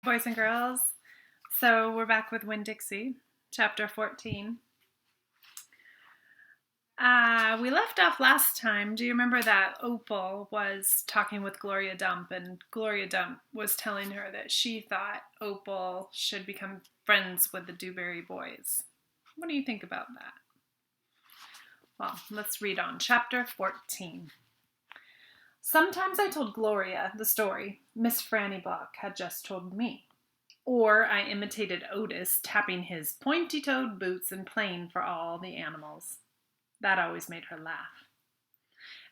boys and girls. So we're back with Winn, Dixie, chapter 14. We left off last time. Do you remember that Opal was talking with Gloria Dump, and Gloria Dump was telling her that she thought Opal should become friends with the Dewberry boys? What do you think about that? Well, let's read on. Chapter 14. Sometimes I told Gloria the story Miss Franny Block had just told me. Or I imitated Otis, tapping his pointy-toed boots and playing for all the animals. That always made her laugh.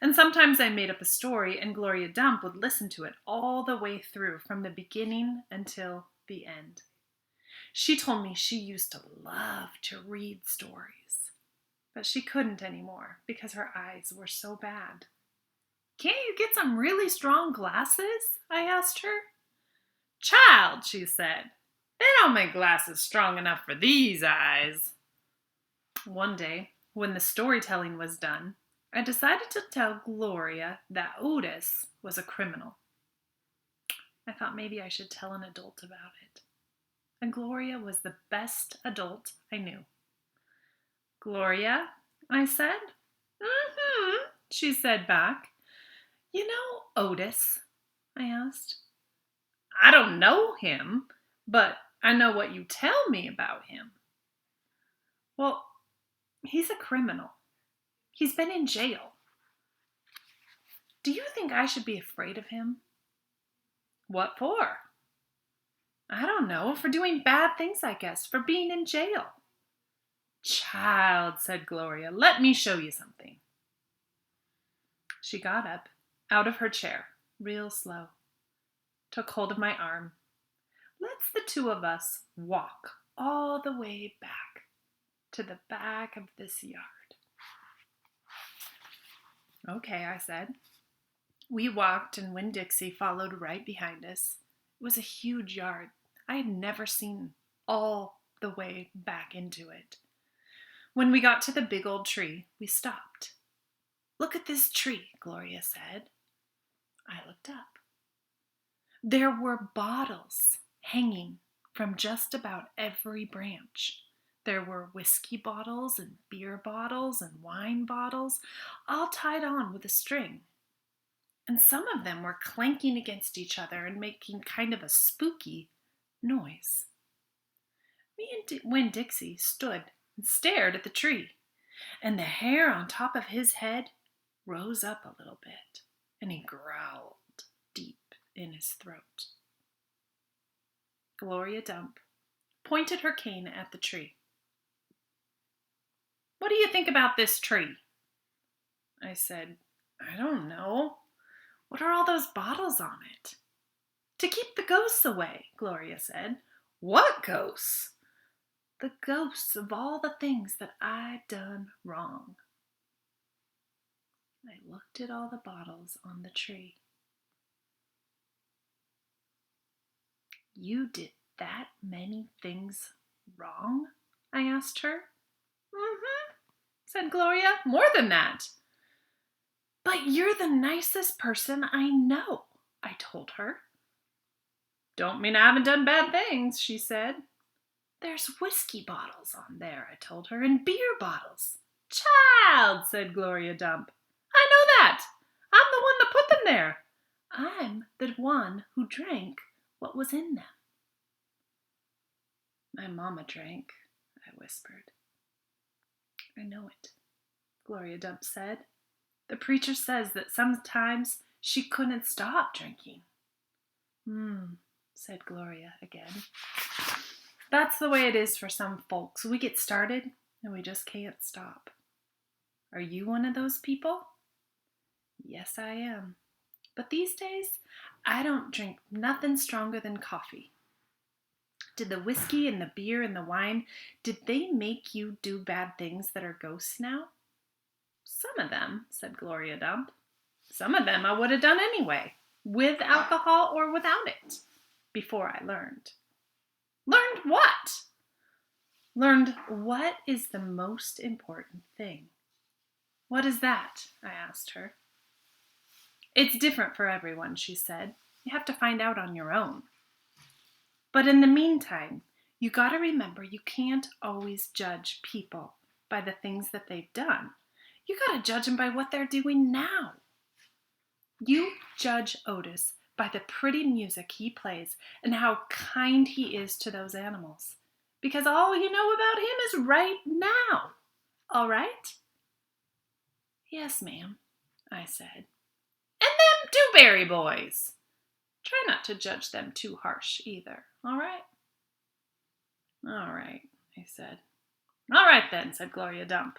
And sometimes I made up a story, and Gloria Dump would listen to it all the way through, from the beginning until the end. She told me she used to love to read stories, but she couldn't anymore because her eyes were so bad. "Can't you get some really strong glasses?" I asked her. "Child," she said, "they don't make glasses strong enough for these eyes." One day, when the storytelling was done, I decided to tell Gloria that Otis was a criminal. I thought maybe I should tell an adult about it. And Gloria was the best adult I knew. "Gloria," I said. "Mm-hmm," she said back. "You know Otis?" I asked. "I don't know him, but I know what you tell me about him." "Well, he's a criminal. He's been in jail. Do you think I should be afraid of him?" "What for?" "I don't know, for doing bad things, I guess, for being in jail." "Child," said Gloria, "let me show you something." She got up out of her chair, real slow, took hold of my arm. "Let's the two of us walk all the way back to the back of this yard." "Okay," I said. We walked, and Winn-Dixie followed right behind us. It was a huge yard. I had never seen all the way back into it. When we got to the big old tree, we stopped. "Look at this tree," Gloria said. I looked up. There were bottles hanging from just about every branch. There were whiskey bottles and beer bottles and wine bottles, all tied on with a string. And some of them were clanking against each other and making kind of a spooky noise. Me and Winn-Dixie stood and stared at the tree, and the hair on top of his head rose up a little bit, and he growled deep in his throat. Gloria Dump pointed her cane at the tree. "What do you think about this tree?" I said, "I don't know. What are all those bottles on it?" "To keep the ghosts away," Gloria said. "What ghosts?" "The ghosts of all the things that I done wrong." I looked at all the bottles on the tree. "You did that many things wrong?" I asked her. "Mm-hmm," said Gloria. "More than that." "But you're the nicest person I know," I told her. "Don't mean I haven't done bad things," she said. "There's whiskey bottles on there," I told her, "and beer bottles." "Child," said Gloria Dump, "I know that. I'm the one that put them there. I'm the one who drank what was in them." "My mama drank," I whispered. "I know it," Gloria Dump said. "The preacher says that sometimes she couldn't stop drinking." Said Gloria again. "That's the way it is for some folks. We get started and we just can't stop." "Are you one of those people?" "Yes, I am. But these days, I don't drink nothing stronger than coffee." "Did the whiskey and the beer and the wine, did they make you do bad things that are ghosts now?" "Some of them," said Gloria Dump. "Some of them I would have done anyway, with alcohol or without it, before I learned." "Learned what?" "Learned what is the most important thing." "What is that?" I asked her. "It's different for everyone," she said. "You have to find out on your own." But in the meantime, you got to remember you can't always judge people by the things that they've done. You got to judge them by what they're doing now. You judge Otis by the pretty music he plays and how kind he is to those animals. Because all you know about him is right now. All right? Yes, ma'am, I said. And them Dewberry boys. Try not to judge them too harsh either, all right? All right, I said. All right then, said Gloria Dump.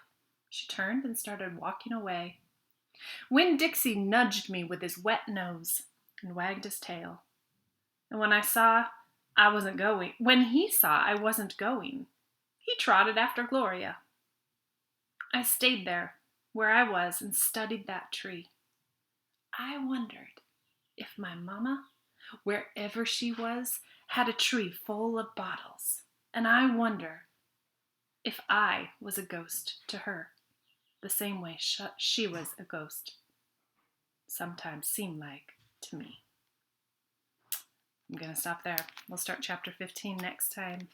She turned and started walking away. Winn Dixie nudged me with his wet nose and wagged his tail. And when he saw I wasn't going, he trotted after Gloria. I stayed there where I was and studied that tree. I wondered if my mama, wherever she was, had a tree full of bottles. And I wonder if I was a ghost to her, the same way she was a ghost sometimes seemed like to me. I'm going to stop there. We'll start chapter 15 next time.